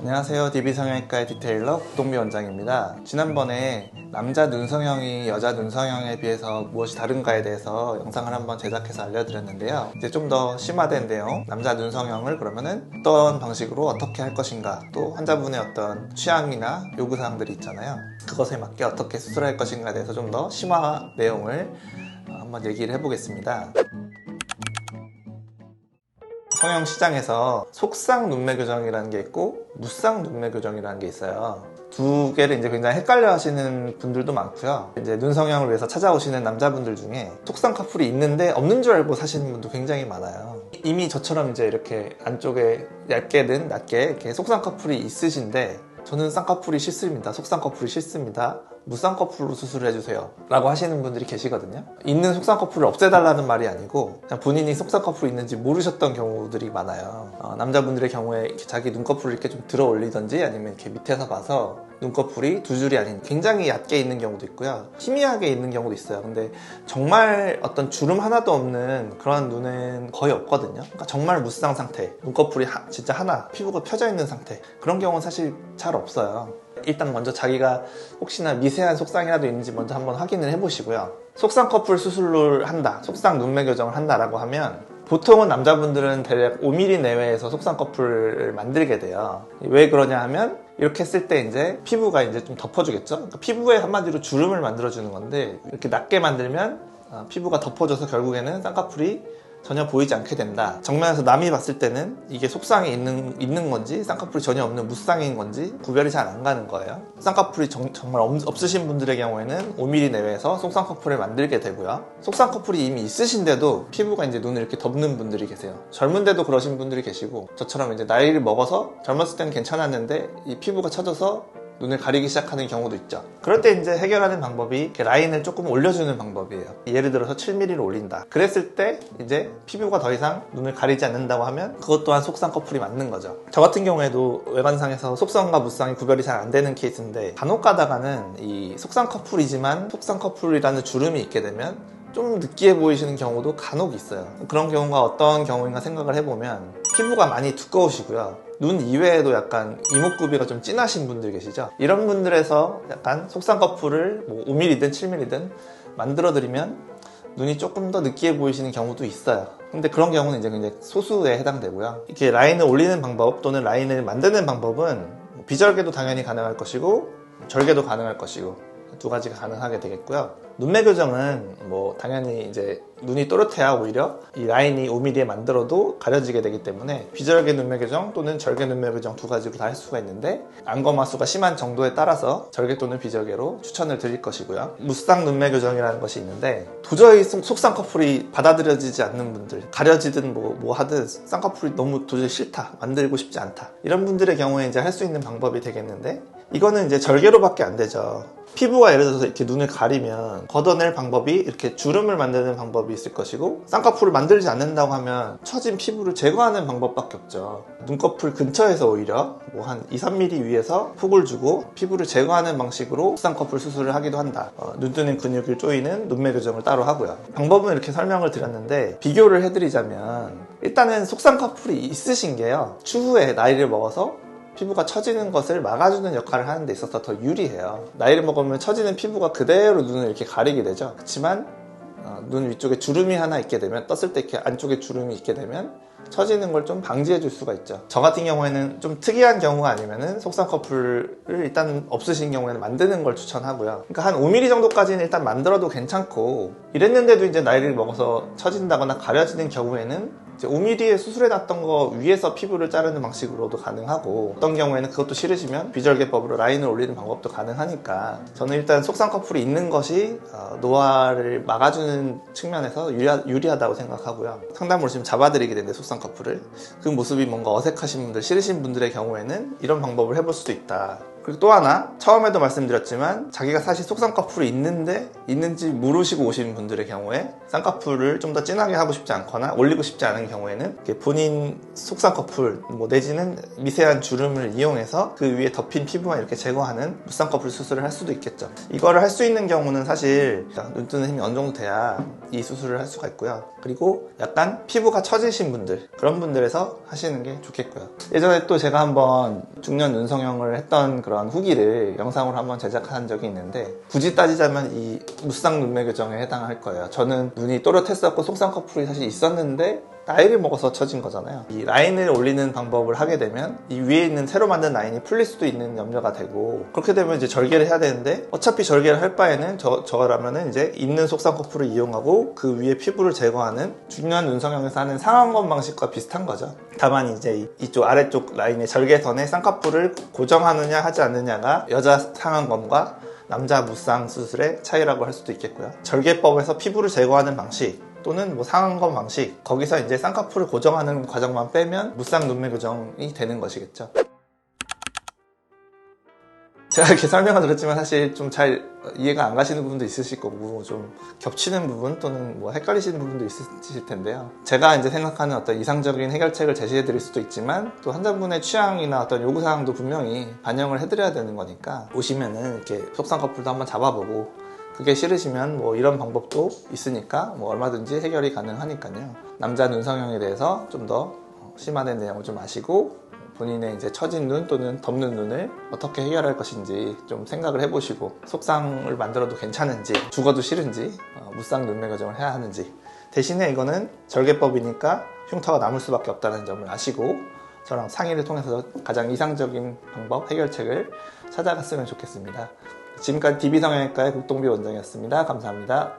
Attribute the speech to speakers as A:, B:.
A: 안녕하세요. DB성형외과의 디테일러 국동비 원장입니다. 지난번에 남자 눈성형이 여자 눈성형에 비해서 무엇이 다른가에 대해서 영상을 한번 제작해서 알려드렸는데요. 이제 좀 더 심화된 내용, 남자 눈성형을 그러면은 어떤 방식으로 어떻게 할 것인가, 또 환자분의 어떤 취향이나 요구사항들이 있잖아요. 그것에 맞게 어떻게 수술할 것인가에 대해서 좀 더 심화 내용을 한번 얘기를 해보겠습니다. 성형 시장에서 속상 눈매 교정이라는 게 있고 무쌍 눈매 교정이라는 게 있어요. 두 개를 이제 굉장히 헷갈려 하시는 분들도 많고요. 이제 눈성형을 위해서 찾아오시는 남자분들 중에 속상 커플이 있는데 없는 줄 알고 사시는 분도 굉장히 많아요. 이미 저처럼 이제 이렇게 안쪽에 얇게든 낮게 이렇게 속상 커플이 있으신데 저는 쌍꺼풀이 싫습니다. 속쌍꺼풀이 싫습니다. 무쌍꺼풀로 수술을 해주세요 라고 하시는 분들이 계시거든요. 있는 속쌍꺼풀을 없애달라는 말이 아니고 그냥 본인이 속쌍꺼풀이 있는지 모르셨던 경우들이 많아요. 남자분들의 경우에 이렇게 자기 눈꺼풀을 이렇게 좀 들어 올리던지 아니면 이렇게 밑에서 봐서 눈꺼풀이 두 줄이 아닌 굉장히 얕게 있는 경우도 있고요. 희미하게 있는 경우도 있어요. 근데 정말 어떤 주름 하나도 없는 그런 눈은 거의 없거든요. 그러니까 정말 무쌍 상태, 눈꺼풀이 진짜 하나, 피부가 펴져 있는 상태, 그런 경우는 사실 잘 없어요. 일단 먼저 자기가 혹시나 미세한 속상이라도 있는지 먼저 한번 확인을 해보시고요. 속쌍꺼풀 수술을 한다, 속쌍 눈매 교정을 한다라고 하면 보통은 남자분들은 대략 5mm 내외에서 속쌍꺼풀을 만들게 돼요. 왜 그러냐 하면 이렇게 했을 때 이제 피부가 이제 좀 덮어주겠죠. 그러니까 피부에 한마디로 주름을 만들어주는 건데 이렇게 낮게 만들면 피부가 덮어져서 결국에는 쌍꺼풀이 전혀 보이지 않게 된다. 정면에서 남이 봤을 때는 이게 속쌍이 있는 건지 쌍꺼풀이 전혀 없는 무쌍인 건지 구별이 잘 안 가는 거예요. 쌍꺼풀이 정말 없으신 분들의 경우에는 5mm 내외에서 속쌍꺼풀을 만들게 되고요. 속쌍꺼풀이 이미 있으신데도 피부가 이제 눈을 이렇게 덮는 분들이 계세요. 젊은데도 그러신 분들이 계시고 저처럼 이제 나이를 먹어서 젊었을 때는 괜찮았는데 이 피부가 처져서 눈을 가리기 시작하는 경우도 있죠. 그럴 때 이제 해결하는 방법이 이렇게 라인을 조금 올려주는 방법이에요. 예를 들어서 7mm를 올린다. 그랬을 때 이제 피부가 더 이상 눈을 가리지 않는다고 하면 그것 또한 속쌍꺼풀이 맞는 거죠. 저 같은 경우에도 외관상에서 속쌍과 무쌍이 구별이 잘 안 되는 케이스인데 간혹 가다가는 이 속쌍꺼풀이지만 속쌍꺼풀이라는 주름이 있게 되면 좀 느끼해 보이시는 경우도 간혹 있어요. 그런 경우가 어떤 경우인가 생각을 해보면 피부가 많이 두꺼우시고요. 눈 이외에도 약간 이목구비가 좀 진하신 분들 계시죠. 이런 분들에서 약간 속쌍꺼풀을 뭐 5mm든 7mm든 만들어드리면 눈이 조금 더 느끼해 보이시는 경우도 있어요. 근데 그런 경우는 이제 굉장히 소수에 해당되고요. 이렇게 라인을 올리는 방법 또는 라인을 만드는 방법은 비절개도 당연히 가능할 것이고 절개도 가능할 것이고 두 가지가 가능하게 되겠고요. 눈매 교정은 뭐 당연히 이제 눈이 또렷해야 오히려 이 라인이 5mm에 만들어도 가려지게 되기 때문에 비절개 눈매 교정 또는 절개 눈매 교정 두 가지로 다 할 수가 있는데 안검하수가 심한 정도에 따라서 절개 또는 비절개로 추천을 드릴 것이고요. 무쌍 눈매 교정이라는 것이 있는데 도저히 속쌍꺼풀이 받아들여지지 않는 분들, 가려지든 뭐 하든 쌍꺼풀이 너무 도저히 싫다, 만들고 싶지 않다, 이런 분들의 경우에 이제 할 수 있는 방법이 되겠는데 이거는 이제 절개로밖에 안 되죠. 피부가 예를 들어서 이렇게 눈을 가리면 걷어낼 방법이 이렇게 주름을 만드는 방법이 있을 것이고 쌍꺼풀을 만들지 않는다고 하면 처진 피부를 제거하는 방법밖에 없죠. 눈꺼풀 근처에서 오히려 뭐 한 2-3mm 위에서 푹을 주고 피부를 제거하는 방식으로 쌍꺼풀 수술을 하기도 한다. 눈뜨는 근육을 조이는 눈매 교정을 따로 하고요. 방법은 이렇게 설명을 드렸는데 비교를 해드리자면 일단은 속쌍꺼풀이 있으신 게요, 추후에 나이를 먹어서 피부가 처지는 것을 막아주는 역할을 하는 데 있어서 더 유리해요. 나이를 먹으면 처지는 피부가 그대로 눈을 이렇게 가리게 되죠. 그렇지만 눈 위쪽에 주름이 하나 있게 되면, 떴을 때 이렇게 안쪽에 주름이 있게 되면 처지는 걸 좀 방지해 줄 수가 있죠. 저 같은 경우에는 좀 특이한 경우가 아니면은 속쌍꺼풀을 일단 없으신 경우에는 만드는 걸 추천하고요. 그러니까 한 5mm 정도까지는 일단 만들어도 괜찮고, 이랬는데도 이제 나이를 먹어서 처진다거나 가려지는 경우에는 5mm에 수술해놨던 거 위에서 피부를 자르는 방식으로도 가능하고, 어떤 경우에는 그것도 싫으시면 비절개법으로 라인을 올리는 방법도 가능하니까 저는 일단 속쌍꺼풀이 있는 것이 노화를 막아주는 측면에서 유리하다고 생각하고요. 상담으로 지금 잡아드리게 되는데 속쌍꺼풀을, 그 모습이 뭔가 어색하신 분들, 싫으신 분들의 경우에는 이런 방법을 해볼 수도 있다. 그리고 또 하나, 처음에도 말씀드렸지만 자기가 사실 속쌍꺼풀이 있는지 모르시고 오시는 분들의 경우에 쌍꺼풀을 좀 더 진하게 하고 싶지 않거나 올리고 싶지 않은 경우에는 본인 속쌍꺼풀 내지는 미세한 주름을 이용해서 그 위에 덮인 피부만 이렇게 제거하는 무쌍꺼풀 수술을 할 수도 있겠죠. 이거를 할 수 있는 경우는 사실 눈 뜨는 힘이 어느 정도 돼야 이 수술을 할 수가 있고요. 그리고 약간 피부가 처지신 분들, 그런 분들에서 하시는 게 좋겠고요. 예전에 또 제가 한번 중년 눈성형을 했던 그런 후기를 영상으로 한번 제작한 적이 있는데, 굳이 따지자면 이 무쌍 눈매 교정에 해당할 거예요. 저는 눈이 또렷했었고 속쌍꺼풀이 사실 있었는데 나이를 먹어서 처진 거잖아요. 이 라인을 올리는 방법을 하게 되면 이 위에 있는 새로 만든 라인이 풀릴 수도 있는 염려가 되고, 그렇게 되면 이제 절개를 해야 되는데 어차피 절개를 할 바에는 저라면은 이제 있는 속쌍꺼풀을 이용하고 그 위에 피부를 제거하는 중요한 눈성형에서 하는 상안검 방식과 비슷한 거죠. 다만 이제 이쪽 아래쪽 라인의 절개선에 쌍꺼풀을 고정하느냐 하지 않느냐가 여자 상안검과 남자 무쌍 수술의 차이라고 할 수도 있겠고요. 절개법에서 피부를 제거하는 방식 또는 상안검 방식, 거기서 이제 쌍꺼풀을 고정하는 과정만 빼면 무쌍 눈매 교정이 되는 것이겠죠. 제가 이렇게 설명을 드렸지만 사실 좀 잘 이해가 안 가시는 부분도 있으실 거고, 좀 겹치는 부분 또는 헷갈리시는 부분도 있으실 텐데요. 제가 이제 생각하는 어떤 이상적인 해결책을 제시해 드릴 수도 있지만, 또 환자분의 취향이나 어떤 요구사항도 분명히 반영을 해드려야 되는 거니까, 오시면은 이렇게 속쌍꺼풀도 한번 잡아보고, 그게 싫으시면 이런 방법도 있으니까 얼마든지 해결이 가능하니까요. 남자 눈성형에 대해서 좀 더 심화된 내용을 좀 아시고, 본인의 이제 처진 눈 또는 덮는 눈을 어떻게 해결할 것인지 좀 생각을 해보시고, 속쌍을 만들어도 괜찮은지, 죽어도 싫은지, 무쌍 눈매 교정을 해야 하는지, 대신에 이거는 절개법이니까 흉터가 남을 수밖에 없다는 점을 아시고 저랑 상의를 통해서 가장 이상적인 방법, 해결책을 찾아갔으면 좋겠습니다. 지금까지 DB성형외과의 국동비 원장이었습니다. 감사합니다.